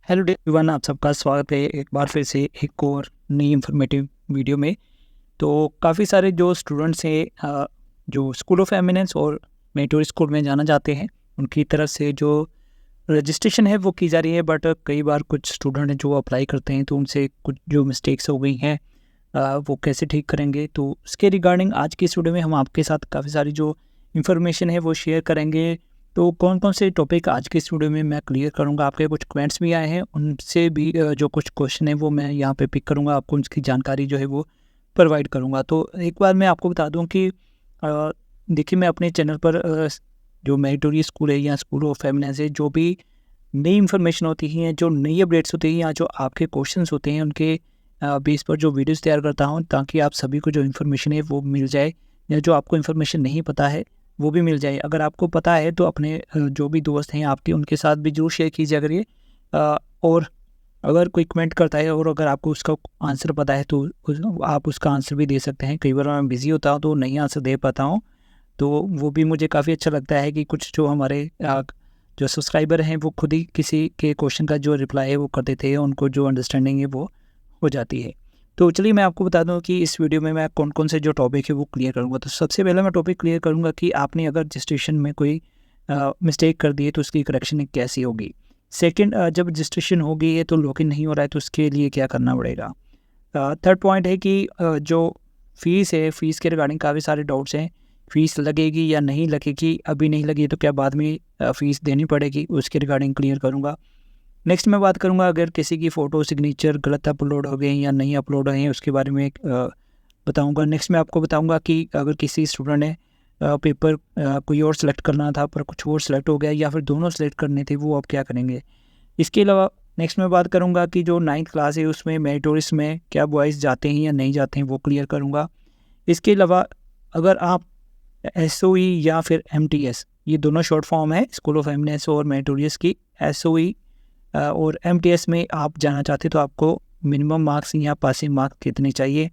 Hello everyone, आप सबका स्वागत है एक बार फिर से एक और नई इन्फॉर्मेटिव वीडियो में। तो काफ़ी सारे जो स्टूडेंट्स हैं जो स्कूल ऑफ एमिनेंस और मेटोर स्कूल में जाना चाहते हैं, उनकी तरफ से जो रजिस्ट्रेशन है वो की जा रही है। बट कई बार कुछ स्टूडेंट हैं जो अप्लाई करते हैं तो उनसे कुछ जो मिस्टेक्स हो गई हैं वो कैसे ठीक करेंगे, तो उसके रिगार्डिंग आज की इस वीडियो में हम आपके साथ काफ़ी सारी जो इन्फॉर्मेशन है वो शेयर करेंगे। तो कौन कौन से टॉपिक आज के इस वीडियो में मैं क्लियर करूंगा, आपके कुछ कमेंट्स भी आए हैं उनसे भी जो कुछ क्वेश्चन है वो मैं यहाँ पे पिक करूंगा, आपको उनकी जानकारी जो है वो प्रोवाइड करूंगा। तो एक बार मैं आपको बता दूं कि देखिए, मैं अपने चैनल पर जो मेरिटोरियस स्कूल है या स्कूल ऑफ एमिनेंस है, जो भी नई इन्फॉर्मेशन होती है, जो नई अपडेट्स होती हैं या जो आपके क्वेश्चंस होते हैं, उनके बेस पर जो वीडियोस तैयार करता हूं ताकि आप सभी को जो इन्फॉर्मेशन है वो मिल जाए, या जो आपको इन्फॉर्मेशन नहीं पता है वो भी मिल जाए। अगर आपको पता है तो अपने जो भी दोस्त हैं आपके, उनके साथ भी जरूर शेयर कीजिए अगर ये और अगर कोई कमेंट करता है और अगर आपको उसका आंसर पता है तो आप उसका आंसर भी दे सकते हैं। कई बार मैं बिज़ी होता हूँ तो नहीं आंसर दे पाता हूँ, तो वो भी मुझे काफ़ी अच्छा लगता है कि कुछ जो हमारे जो सब्सक्राइबर हैं वो खुद ही किसी के क्वेश्चन का जो रिप्लाई है वो कर देते हैं, उनको जो अंडरस्टैंडिंग है वो हो जाती है। तो चलिए मैं आपको बता दूं कि इस वीडियो में मैं कौन कौन से जो टॉपिक है वो क्लियर करूंगा। तो सबसे पहले मैं टॉपिक क्लियर करूंगा कि आपने अगर रजिस्ट्रेशन में कोई मिस्टेक कर दी है तो उसकी करेक्शन कैसी होगी। सेकंड, जब रजिस्ट्रेशन हो गई है तो लॉगिन नहीं हो रहा है तो उसके लिए क्या करना पड़ेगा। थर्ड पॉइंट है कि जो फ़ीस है, फ़ीस के रिगार्डिंग काफ़ी सारे डाउट्स हैं। फ़ीस लगेगी या नहीं लगेगी, अभी नहीं लगी तो क्या बाद में फ़ीस देनी पड़ेगी, उसके रिगार्डिंग क्लियर करूँगा। नेक्स्ट मैं बात करूँगा अगर किसी की फ़ोटो सिग्नेचर गलत अपलोड हो गए या नहीं अपलोड हुए हैं, उसके बारे में बताऊँगा। नेक्स्ट मैं आपको बताऊँगा कि अगर किसी स्टूडेंट ने पेपर कोई और सिलेक्ट करना था पर कुछ और सिलेक्ट हो गया, या फिर दोनों सिलेक्ट करने थे, वो आप क्या करेंगे। इसके अलावा नेक्स्ट मैं बात करूँगा कि जो 9th क्लास है उसमें मेरिटोरियस में क्या बॉयज़ जाते हैं या नहीं जाते हैं, वो क्लियर करूँगा। इसके अलावा अगर आप SOE या फिर MTS, ये दोनों शॉर्ट फॉर्म है स्कूल ऑफ एमिनेंस और मेरिटोरियस की। SOE और MTS में आप जाना चाहते तो आपको मिनिमम मार्क्स या पासिंग मार्क्स कितने चाहिए,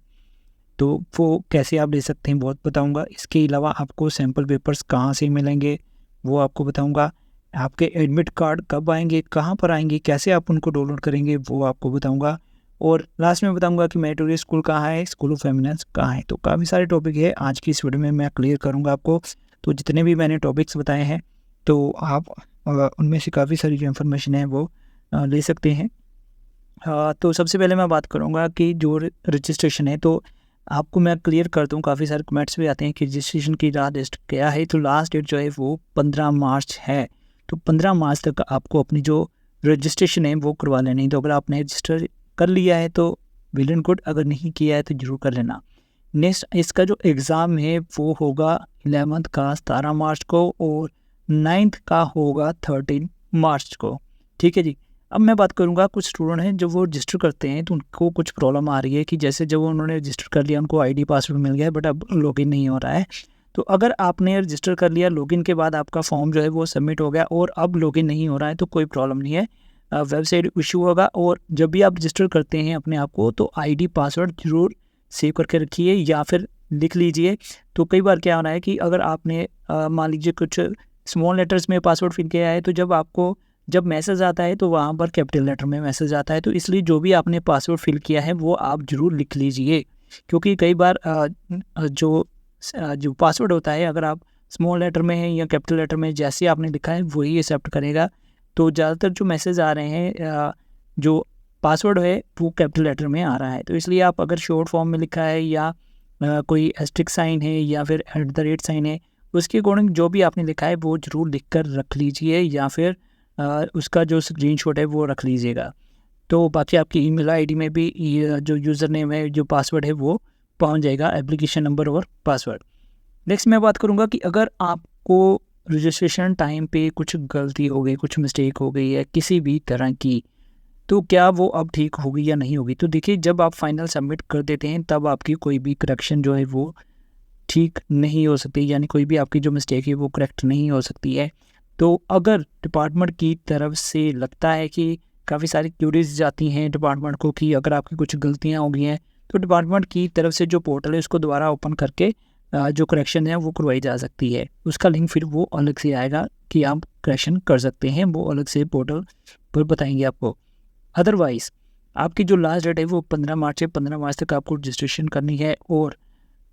तो वो कैसे आप ले सकते हैं बहुत बताऊंगा। इसके अलावा आपको सैम्पल पेपर्स कहाँ से मिलेंगे वो आपको बताऊंगा। आपके एडमिट कार्ड कब आएंगे, कहाँ पर आएंगे, कैसे आप उनको डाउनलोड करेंगे वो आपको बताऊंगा। और लास्ट में बताऊंगा कि मेरिटोरियस स्कूल कहाँ है, स्कूल ऑफ एमिनेंस कहाँ है। तो काफ़ी सारे टॉपिक है आज की इस वीडियो में मैं क्लियर करूँगा आपको। तो जितने भी मैंने टॉपिक्स बताए हैं तो आप उनमें से काफ़ी सारी जो इन्फॉर्मेशन है वो ले सकते हैं। तो सबसे पहले मैं बात करूँगा कि जो रजिस्ट्रेशन है, तो आपको मैं क्लियर कर दूँ, काफ़ी सारे कमेंट्स भी आते हैं कि रजिस्ट्रेशन की लास्ट डेट क्या है। तो लास्ट डेट जो है वो 15 मार्च है। तो 15 मार्च तक आपको अपनी जो रजिस्ट्रेशन है वो करवा लेनी है। तो अगर आपने रजिस्टर कर लिया है तो वेल एंड गुड, अगर नहीं किया है तो ज़रूर कर लेना। नेक्स्ट इसका जो एग्ज़ाम है वो होगा 11th का 17 मार्च को और 9th का होगा 13 मार्च को। ठीक है जी। अब मैं बात करूँगा कुछ स्टूडेंट हैं जो वो रजिस्टर करते हैं तो उनको कुछ प्रॉब्लम आ रही है कि जैसे जब उन्होंने रजिस्टर कर लिया, उनको आईडी पासवर्ड मिल गया है बट अब लॉगिन नहीं हो रहा है। तो अगर आपने रजिस्टर कर लिया, लॉगिन के बाद आपका फॉर्म जो है वो सबमिट हो गया और अब लॉगिन नहीं हो रहा है तो कोई प्रॉब्लम नहीं है, वेबसाइट इशू होगा। और जब भी आप रजिस्टर करते हैं अपने आप को तो आईडी पासवर्ड ज़रूर सेव करके रखिए या फिर लिख लीजिए। तो कई बार क्या हो रहा है कि अगर आपने मान लीजिए कुछ स्मॉल लेटर्स में पासवर्ड फिल किया है तो जब मैसेज आता है तो वहाँ पर कैपिटल लेटर में मैसेज आता है। तो इसलिए जो भी आपने पासवर्ड फिल किया है वो आप ज़रूर लिख लीजिए, क्योंकि कई बार जो पासवर्ड होता है अगर आप स्मॉल लेटर में है या कैपिटल लेटर में जैसे आपने लिखा है वही एक्सेप्ट करेगा। तो ज़्यादातर जो मैसेज आ रहे हैं जो पासवर्ड है वो कैपिटल लेटर में आ रहा है। तो इसलिए आप अगर शॉर्ट फॉर्म में लिखा है या कोई एस्ट्रिक साइन है या फिर @ साइन है, उसके अकॉर्डिंग जो भी आपने लिखा है वो ज़रूर लिख कर रख लीजिए या फिर उसका जो स्क्रीनशॉट है वो रख लीजिएगा। तो बाकी आपकी ईमेल आईडी में भी ये जो यूज़र नेम है, जो पासवर्ड है वो पहुंच जाएगा, एप्लीकेशन नंबर और पासवर्ड। नेक्स्ट मैं बात करूंगा कि अगर आपको रजिस्ट्रेशन टाइम पे कुछ गलती हो गई, कुछ मिस्टेक हो गई है किसी भी तरह की, तो क्या वो अब ठीक होगी या नहीं होगी। तो देखिए, जब आप फाइनल सबमिट कर देते हैं तब आपकी कोई भी करेक्शन जो है वो ठीक नहीं हो सकती, यानी कोई भी आपकी जो मिस्टेक है वो करेक्ट नहीं हो सकती है। तो अगर डिपार्टमेंट की तरफ से लगता है कि काफ़ी सारी क्यूरीज जाती हैं डिपार्टमेंट को कि अगर आपकी कुछ गलतियां हो गई हैं, तो डिपार्टमेंट की तरफ से जो पोर्टल है उसको दोबारा ओपन करके जो करेक्शन है वो करवाई जा सकती है। उसका लिंक फिर वो अलग से आएगा कि आप करेक्शन कर सकते हैं, वो अलग से पोर्टल पर बताएंगे आपको। अदरवाइज़ आपकी जो लास्ट डेट है वो 15 मार्च है, 15 मार्च तक आपको रजिस्ट्रेशन करनी है। और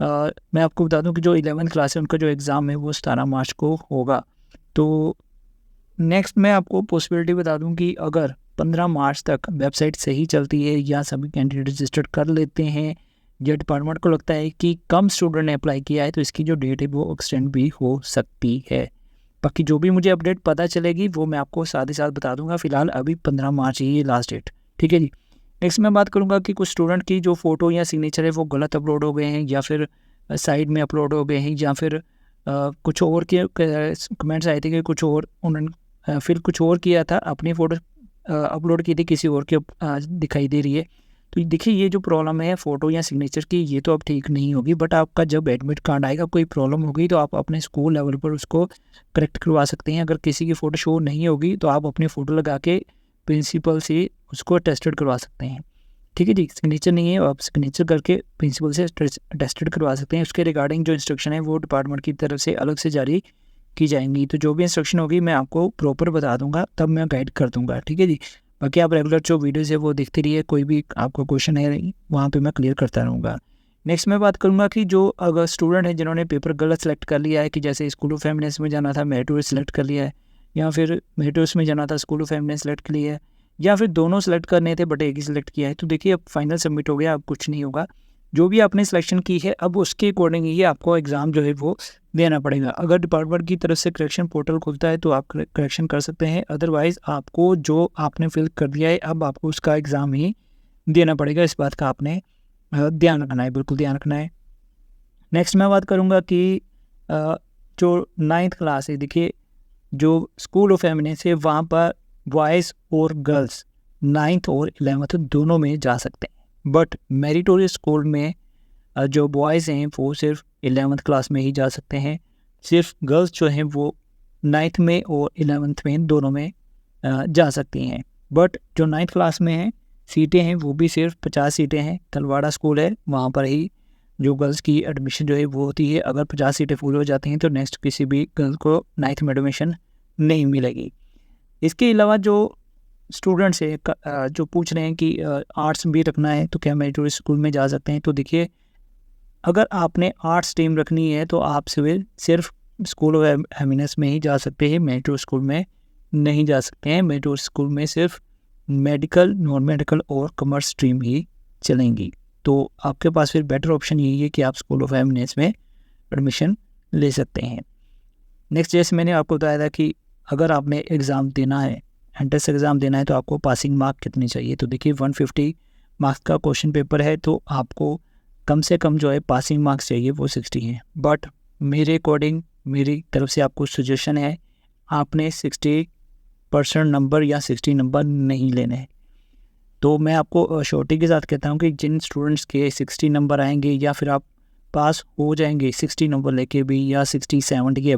मैं आपको बता दूं कि जो 11th क्लास है उनका जो एग्ज़ाम है वो 17 मार्च को होगा। तो नेक्स्ट मैं आपको पॉसिबिलिटी बता दूं कि अगर 15 मार्च तक वेबसाइट सही चलती है या सभी कैंडिडेट रजिस्टर्ड कर लेते हैं या डिपार्टमेंट को लगता है कि कम स्टूडेंट ने अप्लाई किया है, तो इसकी जो डेट है वो एक्सटेंड भी हो सकती है। बाकी जो भी मुझे अपडेट पता चलेगी वो मैं आपको साथ ही साथ बता दूंगा। फिलहाल अभी 15 मार्च ही ये लास्ट डेट, ठीक है जी। नेक्स्ट मैं बात करूंगा कि कुछ स्टूडेंट की जो फ़ोटो या सिग्नेचर है वो गलत अपलोड हो गए हैं या फिर साइड में अपलोड हो गए हैं, या फिर कुछ और के कमेंट्स आए थे कि कुछ और उन्होंने फिर कुछ और किया था, अपनी फ़ोटो अपलोड की थी, किसी और के दिखाई दे रही है। तो देखिए ये जो प्रॉब्लम है फ़ोटो या सिग्नेचर की, ये तो अब ठीक नहीं होगी, बट आपका जब एडमिट कार्ड आएगा कोई प्रॉब्लम होगी तो आप अपने स्कूल लेवल पर उसको करेक्ट करवा सकते हैं। अगर किसी की फ़ोटो शो नहीं होगी तो आप अपनी फ़ोटो लगा के प्रिंसिपल से उसको टेस्टेड करवा सकते हैं, ठीक है जी। सिग्नेचर नहीं है, आप सिग्नेचर करके प्रिंसिपल से टेस्टेड करवा सकते हैं। उसके रिगार्डिंग जो इंस्ट्रक्शन है वो डिपार्टमेंट की तरफ से अलग से जारी की जाएंगी। तो जो भी इंस्ट्रक्शन होगी मैं आपको प्रॉपर बता दूंगा, तब मैं गाइड कर दूंगा, ठीक है जी। बाकी आप रेगुलर जो वीडियोज़ है वो देखते रहिए, कोई भी आपका क्वेश्चन है वहाँ पे मैं क्लियर करता रहूँगा। नेक्स्ट मैं बात करूँगा कि जो अगर स्टूडेंट है जिन्होंने पेपर गलत सेलेक्ट कर लिया है, कि जैसे स्कूल ऑफ एमिनेंस में जाना था मेरिटोरियस सेलेक्ट कर लिया है, या फिर मेरिटोरियस में जाना था स्कूल ऑफ एमिनेंस सेलेक्ट कर लिया है, या फिर दोनों सेलेक्ट करने थे बट एक ही सेलेक्ट किया है, तो देखिए अब फाइनल सबमिट हो गया, अब कुछ नहीं होगा। जो भी आपने सिलेक्शन की है अब उसके अकॉर्डिंग ही आपको एग्ज़ाम जो है वो देना पड़ेगा। अगर डिपार्टमेंट की तरफ से करेक्शन पोर्टल खुलता है तो आप करेक्शन कर सकते हैं, अदरवाइज़ आपको जो आपने फिल कर दिया है अब आपको उसका एग्ज़ाम ही देना पड़ेगा। इस बात का आपने ध्यान रखना है, बिल्कुल ध्यान रखना है। नेक्स्ट मैं बात करूँगा कि जो 9th क्लास है, देखिए जो स्कूल ऑफ एमिनेंस है वहाँ पर बॉयज़ और गर्ल्स 9th और 11th दोनों में जा सकते हैं, बट मेरिटोरियस स्कूल में जो बॉयज़ हैं वो सिर्फ 11th क्लास में ही जा सकते हैं। सिर्फ गर्ल्स जो हैं वो 9th में और 11th में दोनों में जा सकती हैं। बट जो 9th क्लास में हैं सीटें हैं वो भी सिर्फ 50 सीटें हैं। तलवाड़ा स्कूल है वहाँ पर ही जो गर्ल्स की एडमिशन जो है वो होती है। अगर 50 सीटें फुल हो जाती हैं तो नेक्स्ट किसी भी गर्ल को 9th में एडमिशन नहीं मिलेगी। इसके अलावा जो स्टूडेंट्स है जो पूछ रहे हैं कि आर्ट्स भी रखना है तो क्या मेरिटोरियस स्कूल में जा सकते हैं, तो देखिए अगर आपने आर्ट्स स्ट्रीम रखनी है तो आप सिर्फ स्कूल ऑफ एमिनेंस में ही जा सकते हैं, मेरिटोरियस स्कूल में नहीं जा सकते हैं। मेरिटोरियस स्कूल में सिर्फ मेडिकल, नॉन मेडिकल और कॉमर्स स्ट्रीम ही चलेंगी। तो आपके पास फिर बेटर ऑप्शन यही है कि आप स्कूल ऑफ एमिनेंस में एडमिशन ले सकते हैं। नेक्स्ट जैसे मैंने आपको बताया था कि अगर आपने एग्ज़ाम देना है, एंट्रेंस एग्ज़ाम देना है, तो आपको पासिंग मार्क कितने चाहिए, तो देखिए 150 मार्क्स का क्वेश्चन पेपर है तो आपको कम से कम जो है पासिंग मार्क्स चाहिए वो 60 हैं। बट मेरे अकॉर्डिंग मेरी तरफ से आपको सजेशन है आपने 60% नंबर या 60 नंबर नहीं लेने हैं। तो मैं आपको श्योरिटी के साथ कहता हूँ कि जिन स्टूडेंट्स के 60 नंबर आएंगे या फिर आप पास हो जाएंगे 60 नंबर लेके भी, या 60-70 के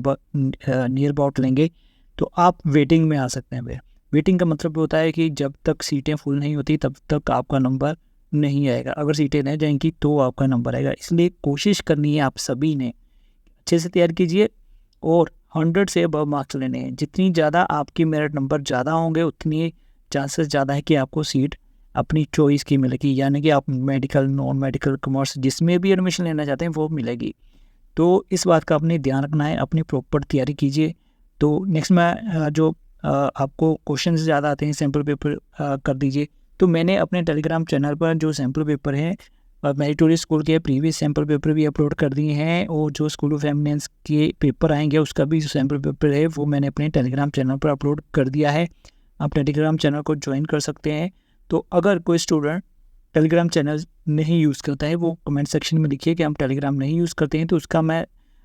नियर अबाउट लेंगे, तो आप वेटिंग में आ सकते हैं। वेटिंग का मतलब होता है कि जब तक सीटें फुल नहीं होती तब तक आपका नंबर नहीं आएगा। अगर सीटें रह जाएंगी तो आपका नंबर आएगा। इसलिए कोशिश करनी है आप सभी ने अच्छे से तैयार कीजिए और 100 से अबव मार्क्स लेने हैं। जितनी ज़्यादा आपकी मेरिट नंबर ज़्यादा होंगे उतनी चांसेस ज़्यादा है कि आपको सीट अपनी चॉइस की मिलेगी, यानी कि आप मेडिकल, नॉन मेडिकल, कॉमर्स जिसमें भी एडमिशन लेना चाहते हैं वो मिलेगी। तो इस बात का आपने ध्यान रखना है, अपनी प्रॉपर तैयारी कीजिए। तो नेक्स्ट मैं जो आपको क्वेश्चन ज़्यादा आते हैं सैम्पल पेपर कर दीजिए। तो मैंने अपने टेलीग्राम चैनल पर जो सैम्पल पेपर हैं मेरिटोरियस स्कूल के प्रीवियस सैम्पल पेपर भी अपलोड कर दिए हैं, और जो स्कूल ऑफ एमिनेंस के पेपर आएंगे उसका भी जो सैम्पल पेपर है वो मैंने अपने टेलीग्राम चैनल पर अपलोड कर दिया है। आप टेलीग्राम चैनल को ज्वाइन कर सकते हैं। तो अगर कोई स्टूडेंट टेलीग्राम चैनल नहीं यूज़ करता है वो कमेंट सेक्शन में लिखिए कि हम टेलीग्राम नहीं यूज़ करते हैं, तो उसका मैं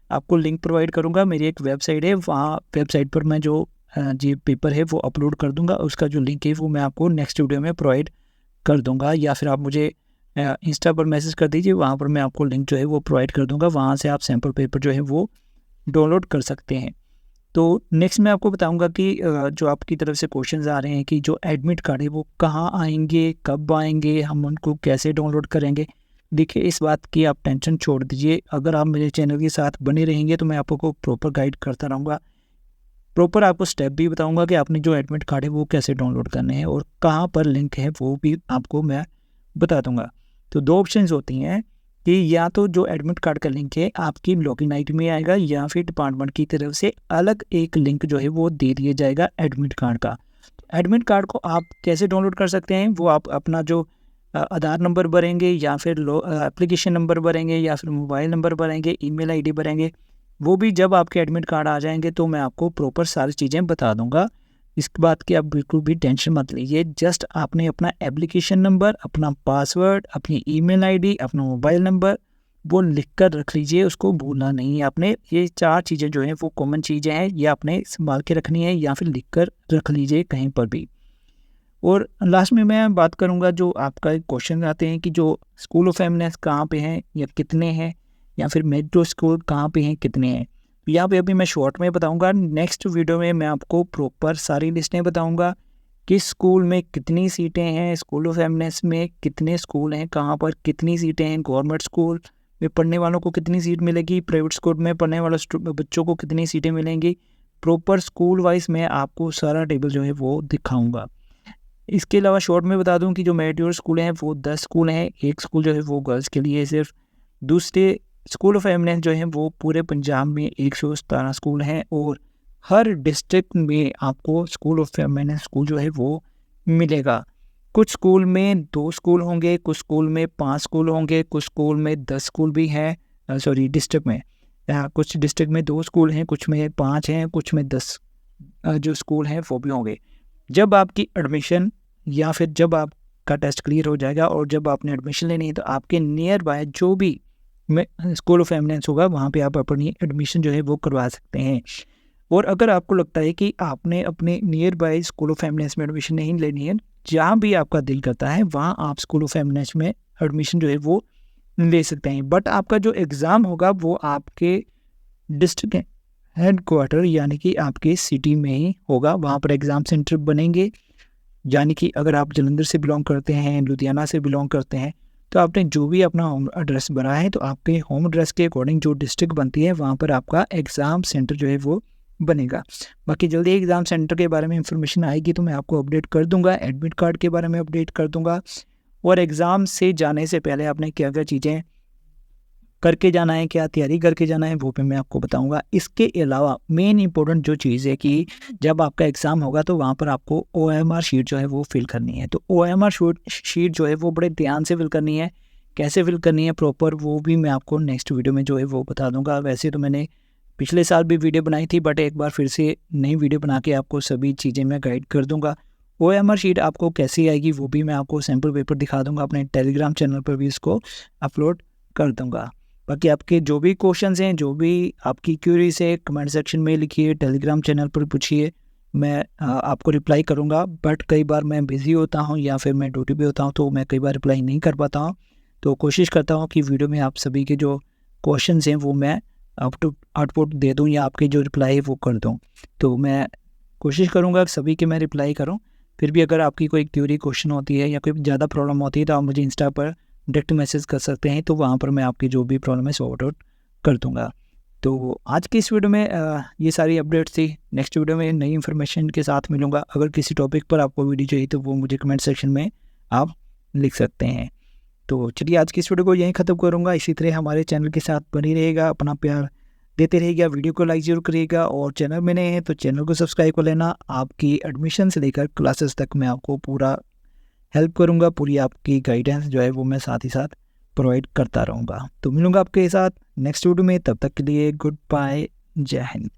आपको लिंक प्रोवाइड करूँगा। मेरी एक वेबसाइट है, वहाँ वेबसाइट पर मैं जो जी पेपर है वो अपलोड कर दूँगा। उसका जो लिंक है वो मैं आपको नेक्स्ट वीडियो में प्रोवाइड कर दूँगा, या फिर आप मुझे इंस्टा पर मैसेज कर दीजिए, वहाँ पर मैं आपको लिंक जो है वो प्रोवाइड कर दूँगा। वहाँ से आप सैम्पल पेपर जो है वो डाउनलोड कर सकते हैं। तो नेक्स्ट मैं आपको बताऊंगा कि जो आपकी तरफ से क्वेश्चंस आ रहे हैं कि जो एडमिट कार्ड है वो कहाँ आएंगे, कब आएंगे, हम उनको कैसे डाउनलोड करेंगे। देखिए इस बात की आप टेंशन छोड़ दीजिए। अगर आप मेरे चैनल के साथ बने रहेंगे तो मैं आपको प्रॉपर गाइड करता रहूँगा। प्रॉपर आपको स्टेप भी बताऊंगा कि आपने जो एडमिट कार्ड है वो कैसे डाउनलोड करने हैं और कहाँ पर लिंक है वो भी आपको मैं बता दूंगा। तो दो ऑप्शंस होती हैं कि या तो जो एडमिट कार्ड का लिंक है आपकी लॉगिन आईडी में आएगा या फिर डिपार्टमेंट की तरफ से अलग एक लिंक जो है वो दे दिया जाएगा एडमिट कार्ड का। एडमिट कार्ड को आप कैसे डाउनलोड कर सकते हैं, वो आप अपना जो आधार नंबर भरेंगे या फिर एप्लीकेशन नंबर भरेंगे या फिर मोबाइल नंबर भरेंगे, ईमेल आईडी भरेंगे, वो भी जब आपके एडमिट कार्ड आ जाएंगे तो मैं आपको प्रॉपर सारी चीज़ें बता दूंगा। इस बात की आप बिल्कुल भी टेंशन मत लीजिए। जस्ट आपने अपना एप्लीकेशन नंबर, अपना पासवर्ड, अपनी ईमेल आईडी, अपना मोबाइल नंबर वो लिख कर रख लीजिए, उसको भूलना नहीं है आपने। ये 4 चीज़ें जो हैं वो कॉमन चीज़ें हैं, ये आपने संभाल के रखनी है या फिर लिख कर रख लीजिए कहीं पर भी। और लास्ट में मैं बात करूंगा जो आपका क्वेश्चन आते हैं कि जो स्कूल ऑफ एमिनेंस कहाँ पे हैं या कितने हैं, या फिर मेट्रो स्कूल कहाँ पे हैं कितने हैं, यहाँ पे अभी मैं शॉर्ट में बताऊंगा। नेक्स्ट वीडियो में मैं आपको प्रॉपर सारी लिस्टें बताऊंगा किस स्कूल में कितनी सीटें हैं, स्कूल ऑफ एमिनेंस में कितने स्कूल हैं, कहाँ पर कितनी सीटें हैं, गवर्नमेंट स्कूल में पढ़ने वालों को कितनी सीट मिलेगी, प्राइवेट स्कूल में पढ़ने वाले बच्चों को कितनी सीटें मिलेंगी। प्रॉपर स्कूल वाइज मैं आपको सारा टेबल जो है वो दिखाऊँगा। इसके अलावा शॉर्ट में बता दूं कि जो मेट्योर स्कूल हैं वो 10 स्कूल हैं, एक स्कूल जो है वो गर्ल्स के लिए सिर्फ। दूसरे स्कूल ऑफ एमिनेंस जो है वो पूरे पंजाब में 117 स्कूल हैं और हर डिस्ट्रिक्ट में आपको स्कूल ऑफ एमिनेंस स्कूल जो है वो मिलेगा। कुछ स्कूल में 2 स्कूल होंगे, कुछ स्कूल में 5 स्कूल होंगे, कुछ स्कूल में 10 स्कूल भी हैं। सॉरी, डिस्ट्रिक्ट में कुछ डिस्ट्रिक्ट में 2 स्कूल हैं, कुछ में 5 हैं, कुछ में 10 जो स्कूल हैं वो भी होंगे। जब आपकी एडमिशन या फिर जब आपका टेस्ट क्लियर हो जाएगा और जब आपने एडमिशन लेनी है तो आपके नियर बाय जो भी स्कूल ऑफ एमिनेंस होगा वहाँ पे आप अपनी एडमिशन जो है वो करवा सकते हैं। और अगर आपको लगता है कि आपने अपने near by school of eminence में एडमिशन नहीं लेनी है, जहाँ भी आपका दिल करता है वहाँ आप स्कूल ऑफ एमिनेंस में एडमिशन जो है वो ले सकते हैं। बट आपका जो एग्ज़ाम होगा वो आपके डिस्ट्रिक्ट हेडक्वार्टर यानी कि आपके सिटी में ही होगा, वहाँ पर एग्ज़ाम सेंटर बनेंगे। यानी कि अगर आप जलंधर से बिलोंग करते हैं, लुधियाना से बिलोंग करते हैं, तो आपने जो भी अपना होम एड्रेस बनाया है तो आपके होम एड्रेस के अकॉर्डिंग जो डिस्ट्रिक्ट बनती है वहाँ पर आपका एग्ज़ाम सेंटर जो है वो बनेगा। बाकी जल्दी एग्ज़ाम सेंटर के बारे में इंफॉर्मेशन आएगी तो मैं आपको अपडेट कर दूंगा, एडमिट कार्ड के बारे में अपडेट कर दूंगा, और एग्ज़ाम से जाने से पहले आपने क्या क्या चीज़ें करके जाना है, क्या तैयारी करके जाना है, वो भी मैं आपको बताऊंगा। इसके अलावा मेन इंपॉर्टेंट जो चीज़ है कि जब आपका एग्ज़ाम होगा तो वहाँ पर आपको OMR शीट जो है वो फिल करनी है। तो OMR शीट जो है वो बड़े ध्यान से फिल करनी है। कैसे फिल करनी है प्रॉपर वो भी मैं आपको नेक्स्ट वीडियो में जो है वो बता दूँगा। वैसे तो मैंने पिछले साल भी वीडियो बनाई थी, बट एक बार फिर से नई वीडियो बना के आपको सभी चीज़ें मैं गाइड कर दूँगा। OMR शीट आपको कैसी आएगी वो भी मैं आपको सैम्पल पेपर दिखा दूँगा, अपने टेलीग्राम चैनल पर भी इसको अपलोड कर दूँगा। बाकी आपके जो भी क्वेश्चंस हैं, जो भी आपकी क्यूरीज है, कमेंट सेक्शन में लिखिए, टेलीग्राम चैनल पर पूछिए, मैं आपको रिप्लाई करूंगा। बट कई बार मैं बिज़ी होता हूं या फिर मैं ड्यूटी पे होता हूं तो मैं कई बार रिप्लाई नहीं कर पाता हूं। तो कोशिश करता हूं कि वीडियो में आप सभी के जो क्वेश्चंस हैं वो मैं आउटपुट दे दूं या आपके जो रिप्लाई है वो कर दूं। तो मैं कोशिश करूँगा सभी के मैं रिप्लाई करूँ। फिर भी अगर आपकी कोई क्यूरी क्वेश्चन होती है या कोई ज़्यादा प्रॉब्लम होती है तो आप मुझे इंस्टा पर डायरेक्ट मैसेज कर सकते हैं, तो वहाँ पर मैं आपकी जो भी प्रॉब्लम है सॉर्ट आउट कर दूँगा। तो आज की इस वीडियो में ये सारी अपडेट्स थी। नेक्स्ट वीडियो में नई इन्फॉर्मेशन के साथ मिलूँगा। अगर किसी टॉपिक पर आपको वीडियो चाहिए तो वो मुझे कमेंट सेक्शन में आप लिख सकते हैं। तो चलिए आज की इस वीडियो को यहीं ख़त्म करूँगा। इसी तरह हमारे चैनल के साथ बनी रहेगा, अपना प्यार देते रहिएगा, वीडियो को लाइक ज़रूर करिएगा, और चैनल में नए हैं तो चैनल को सब्सक्राइब कर लेना। आपकी एडमिशन से लेकर क्लासेस तक मैं आपको पूरा हेल्प करूँगा, पूरी आपकी गाइडेंस जो है वो मैं साथ ही साथ प्रोवाइड करता रहूँगा। तो मिलूँगा आपके साथ नेक्स्ट वीडियो में, तब तक के लिए गुड बाय, जय हिंद।